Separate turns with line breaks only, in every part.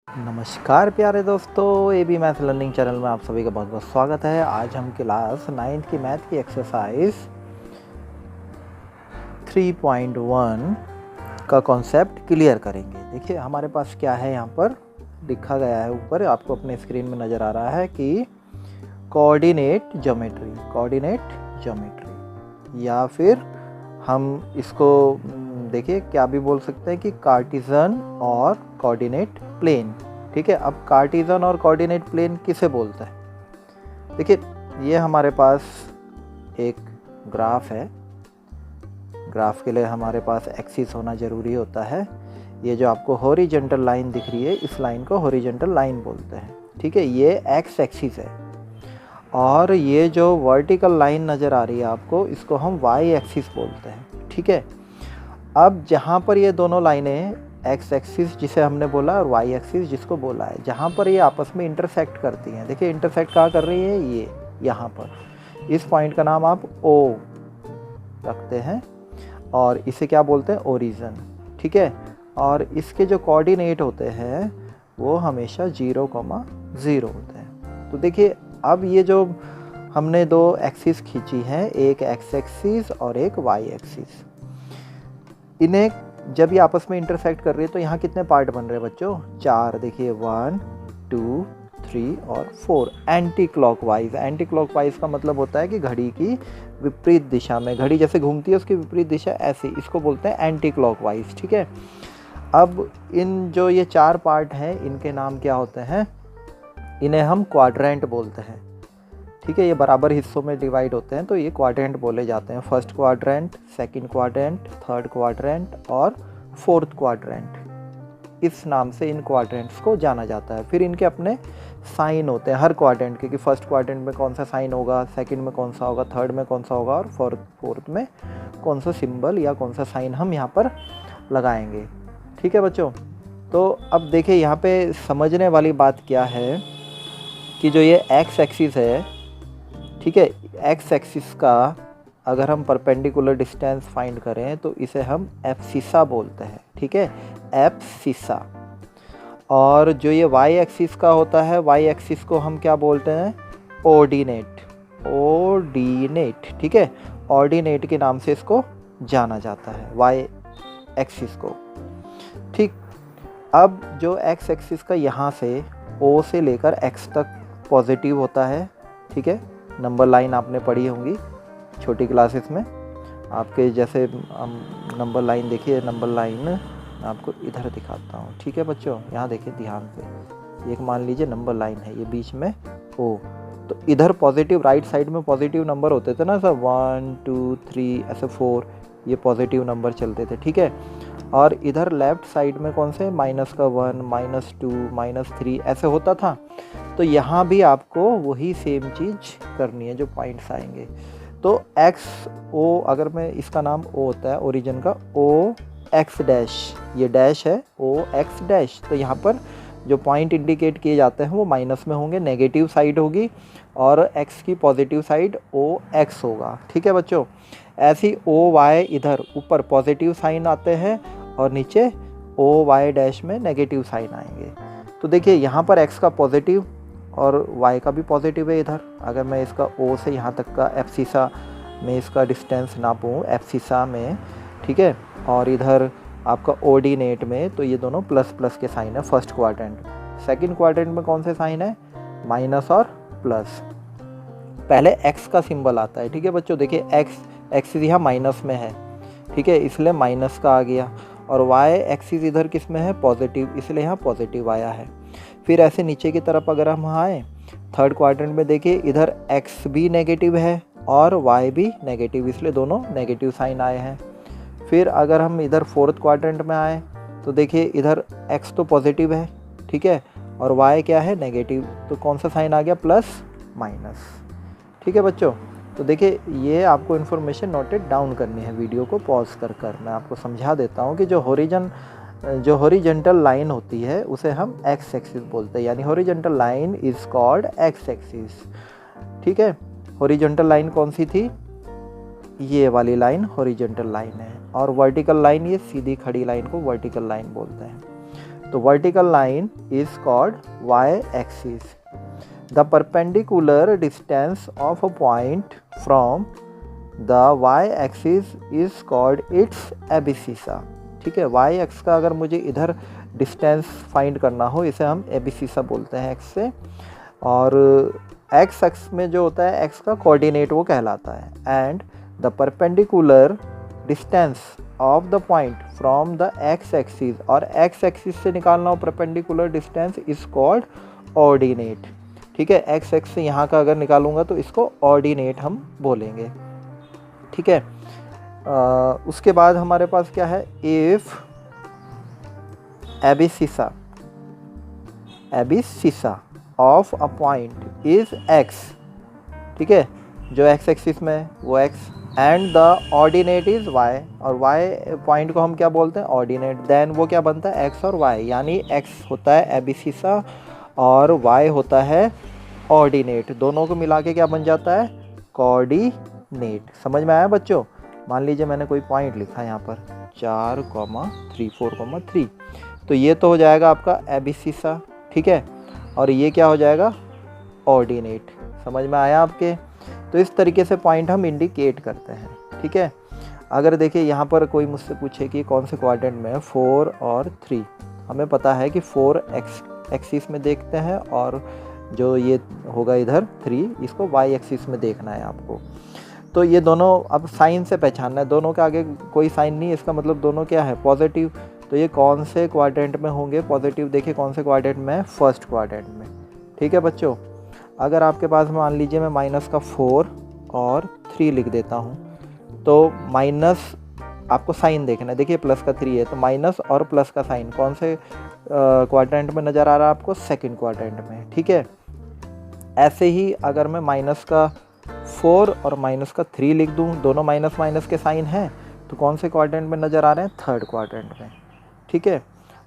नमस्कार प्यारे दोस्तों, A B math learning channel में आप सभी का बहुत बहुत स्वागत है। आज हम क्लास 9th की मैथ की एक्सरसाइज 3.1 का कॉन्सेप्ट क्लियर करेंगे। देखिए हमारे पास क्या है, यहाँ पर लिखा गया है, ऊपर आपको अपने स्क्रीन में नज़र आ रहा है कि कोऑर्डिनेट ज्योमेट्री या फिर हम इसको देखिए क्या भी बोल सकते हैं कि कार्टिजन और कोऑर्डिनेट प्लेन। ठीक है, अब कार्टिजन और कोऑर्डिनेट प्लेन किसे बोलते हैं? देखिए ये हमारे पास एक ग्राफ है। ग्राफ के लिए हमारे पास एक्सिस होना ज़रूरी होता है। ये जो आपको हॉरिजॉन्टल लाइन दिख रही है, इस लाइन को हॉरिजॉन्टल लाइन बोलते हैं। ठीक है, ये एक्स एक्सिस है। और ये जो वर्टिकल लाइन नज़र आ रही है आपको, इसको हम वाई एक्सिस बोलते हैं। ठीक है, अब जहाँ पर ये दोनों लाइनें एक्स एक्सिस जिसे हमने बोला और वाई एक्सिस जिसको बोला है, जहाँ पर ये आपस में इंटरसेक्ट करती हैं, देखिए इंटरसेक्ट कहाँ कर रही है, ये यहाँ पर। इस पॉइंट का नाम आप ओ रखते हैं और इसे क्या बोलते हैं, ओरिजिन। ठीक है, और इसके जो कोऑर्डिनेट होते हैं वो हमेशा 0,0 होते हैं। तो देखिए अब ये जो हमने दो एक्सिस खींची हैं, एक एक्स एक्सिस और एक वाई एक्सिस, इन्हें जब ये आपस में इंटरसेक्ट कर रही है तो यहाँ कितने पार्ट बन रहे हैं बच्चों? 4। देखिए 1, 2, 3 और 4 एंटी क्लॉकवाइज। एंटी क्लॉकवाइज का मतलब होता है कि घड़ी की विपरीत दिशा में, घड़ी जैसे घूमती है उसकी विपरीत दिशा ऐसी, इसको बोलते हैं एंटी क्लॉकवाइज। ठीक है, अब इन जो ये 4 पार्ट हैं इनके नाम क्या होते हैं? इन्हें हम क्वाड्रेंट बोलते हैं। ठीक है, ये बराबर हिस्सों में डिवाइड होते हैं तो ये क्वाड्रेंट बोले जाते हैं। First quadrant, second quadrant, third quadrant और फोर्थ क्वाड्रेंट, इस नाम से इन क्वाड्रेंट्स को जाना जाता है। फिर इनके अपने साइन होते हैं हर क्वाड्रेंट के, कि फर्स्ट क्वाड्रेंट में कौन सा साइन होगा, सेकंड में कौन सा होगा, थर्ड में कौन सा होगा और फोर्थ में कौन सा सिंबल या कौन सा साइन हम यहाँ पर लगाएंगे। ठीक है बच्चों, तो अब देखिए यहाँ पे समझने वाली बात क्या है कि जो ये एक्स एक्सिस है, ठीक है, एक्स एक्सिस का अगर हम परपेंडिकुलर डिस्टेंस फाइंड करें तो इसे हम एब्सिसा बोलते हैं। ठीक है, एब्सिसा। और जो ये वाई एक्सिस का होता है, वाई एक्सिस को हम क्या बोलते हैं? ऑर्डिनेट। ठीक है, ऑर्डिनेट के नाम से इसको जाना जाता है, वाई एक्सिस को। ठीक, अब जो एक्स एक्सिस का यहाँ से ओ से लेकर एक्स तक पॉजिटिव होता है। ठीक है, नंबर लाइन आपने पढ़ी होंगी छोटी क्लासेस में आपके, जैसे नंबर लाइन देखिए, नंबर लाइन आपको इधर दिखाता हूँ। ठीक है बच्चों, यहाँ देखिए ध्यान से, एक मान लीजिए नंबर लाइन है, ये बीच में ओ, तो इधर पॉजिटिव, राइट साइड में पॉजिटिव नंबर होते थे ना सर, 1, 2, 3 ऐसे 4, ये पॉजिटिव नंबर चलते थे। ठीक है, और इधर लेफ्ट साइड में कौन से, -1, -2, -3 ऐसे होता था। तो यहाँ भी आपको वही सेम चीज़ करनी है, जो पॉइंट्स आएंगे। तो एक्स ओ, अगर मैं इसका नाम ओ होता है ओरिजिन का, ओ एक्स डैश, ये डैश है ओ एक्स डैश, तो यहाँ पर जो पॉइंट इंडिकेट किए जाते हैं वो माइनस में होंगे, नेगेटिव साइड होगी, और एक्स की पॉजिटिव साइड ओ एक्स होगा। ठीक है बच्चों, ऐसी ओ वाई इधर ऊपर पॉजिटिव साइन आते हैं और नीचे ओ वाई डैश में नेगेटिव साइन आएंगे। तो देखिए यहाँ पर एक्स का पॉजिटिव और y का भी पॉजिटिव है इधर। अगर मैं इसका O से यहाँ तक का एब्सिसा में इसका डिस्टेंस नापूँ एब्सिसा में, ठीक है, और इधर आपका ऑर्डिनेट में, तो ये दोनों प्लस प्लस के साइन है फर्स्ट क्वाड्रेंट। सेकंड क्वाड्रेंट में कौन से साइन है? माइनस और प्लस। पहले x का सिंबल आता है। ठीक है बच्चों, देखिए एक्सिस यहाँ माइनस में है, ठीक है, इसलिए माइनस का आ गया, और y एक्सिस इधर किस में है? पॉजिटिव, इसलिए यहाँ पॉजिटिव आया है। फिर ऐसे नीचे की तरफ अगर हम आए थर्ड क्वाड्रेंट में, देखिए इधर x भी नेगेटिव है और y भी नेगेटिव, इसलिए दोनों नेगेटिव साइन आए हैं। फिर अगर हम इधर फोर्थ क्वाड्रेंट में आए तो देखिए इधर x तो पॉजिटिव है, ठीक है, और y क्या है? नेगेटिव, तो कौन सा साइन आ गया? Plus minus. ठीक है बच्चों, तो देखिए ये आपको इन्फॉर्मेशन नोटेड डाउन करनी है। वीडियो को पॉज कर मैं आपको समझा देता हूँ कि जो हॉरिजॉन्टल लाइन होती है उसे हम एक्स एक्सिस बोलते हैं, यानी horizontal line is called x axis. ठीक है, हॉरिजॉन्टल लाइन कौन सी थी? ये वाली लाइन हॉरिजॉन्टल लाइन है, और वर्टिकल लाइन, ये सीधी खड़ी लाइन को वर्टिकल लाइन बोलते हैं। तो vertical line is called Y axis. The perpendicular distance of a point from the Y axis is called its abscissa. ठीक है, वाई एक्स का अगर मुझे इधर डिस्टेंस फाइंड करना हो, इसे हम एबिसिसा बोलते हैं एक्स से। और एक्स एक्स में जो होता है एक्स का कोऑर्डिनेट वो कहलाता है। And the perpendicular distance of the point from the x axis, और एक्स एक्सिस से निकालना हो perpendicular distance is called ordinate. ठीक है, एक्स एक्स से यहाँ का अगर निकालूंगा तो इसको ऑर्डिनेट हम बोलेंगे। ठीक है, उसके बाद हमारे पास क्या है, if abscissa of a point is X. ठीक है, जो एक्स एक्सिस में है वो X, and the ordinate is Y, और वाई पॉइंट को हम क्या बोलते हैं, ऑर्डिनेट। देन वो क्या बनता है, एक्स और वाई, यानी एक्स होता है एबिसिसा और वाई होता है ऑर्डिनेट। दोनों को मिला के क्या बन जाता है, कोऑर्डिनेट। समझ में आया बच्चों? मान लीजिए मैंने कोई पॉइंट लिखा है यहाँ पर 4,3 4,3, तो ये तो हो जाएगा आपका एबिसिसा। ठीक है, और ये क्या हो जाएगा, ऑर्डिनेट। समझ में आया आपके? तो इस तरीके से पॉइंट हम इंडिकेट करते हैं। ठीक है, अगर देखिए यहाँ पर कोई मुझसे पूछे कि कौन से क्वाड्रेंट में है, 4 और 3, हमें पता है कि 4 एक्सिस में देखते हैं और जो ये होगा इधर 3, इसको वाई एक्सिस में देखना है आपको। तो ये दोनों अब साइन से पहचानना है, दोनों के आगे कोई साइन नहीं है, इसका मतलब दोनों क्या है, पॉजिटिव। तो ये कौन से क्वाड्रेंट में होंगे, पॉजिटिव। देखिए कौन से क्वाड्रेंट में है, फर्स्ट क्वाड्रेंट में। ठीक है बच्चों, अगर आपके पास मान लीजिए मैं माइनस का 4 और 3 लिख देता हूँ, तो माइनस आपको साइन देखना है। देखिए प्लस का 3 है, तो माइनस और प्लस का साइन कौन से क्वाड्रेंट में नज़र आ रहा है आपको, सेकंड क्वाड्रेंट में। ठीक है, ऐसे ही अगर मैं माइनस का 4 और माइनस का 3 लिख दूँ, दोनों माइनस माइनस के साइन हैं, तो कौन से क्वाड्रेंट में नज़र आ रहे हैं, थर्ड क्वाड्रेंट में। ठीक है,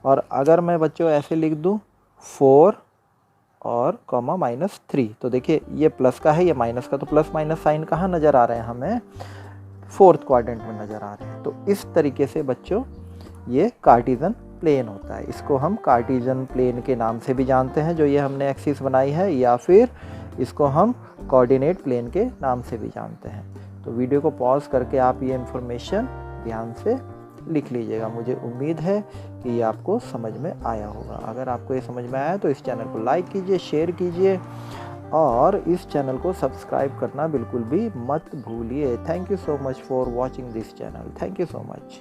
और अगर मैं बच्चों ऐसे लिख दूँ 4 और कॉमा -3, तो देखिए ये प्लस का है, ये माइनस का, तो प्लस माइनस साइन कहाँ नज़र आ रहे हैं हमें, फोर्थ क्वाड्रेंट में नज़र आ रहे हैं। तो इस तरीके से बच्चों ये कार्टेशियन प्लेन होता है। इसको हम कार्टेशियन प्लेन के नाम से भी जानते हैं, जो ये हमने एक्सिस बनाई है, या फिर इसको हम कोऑर्डिनेट प्लेन के नाम से भी जानते हैं। तो वीडियो को पॉज करके आप ये इन्फॉर्मेशन ध्यान से लिख लीजिएगा। मुझे उम्मीद है कि ये आपको समझ में आया होगा। अगर आपको ये समझ में आया तो इस चैनल को लाइक कीजिए, शेयर कीजिए और इस चैनल को सब्सक्राइब करना बिल्कुल भी मत भूलिए। Thank you so much for watching this channel. Thank you so much.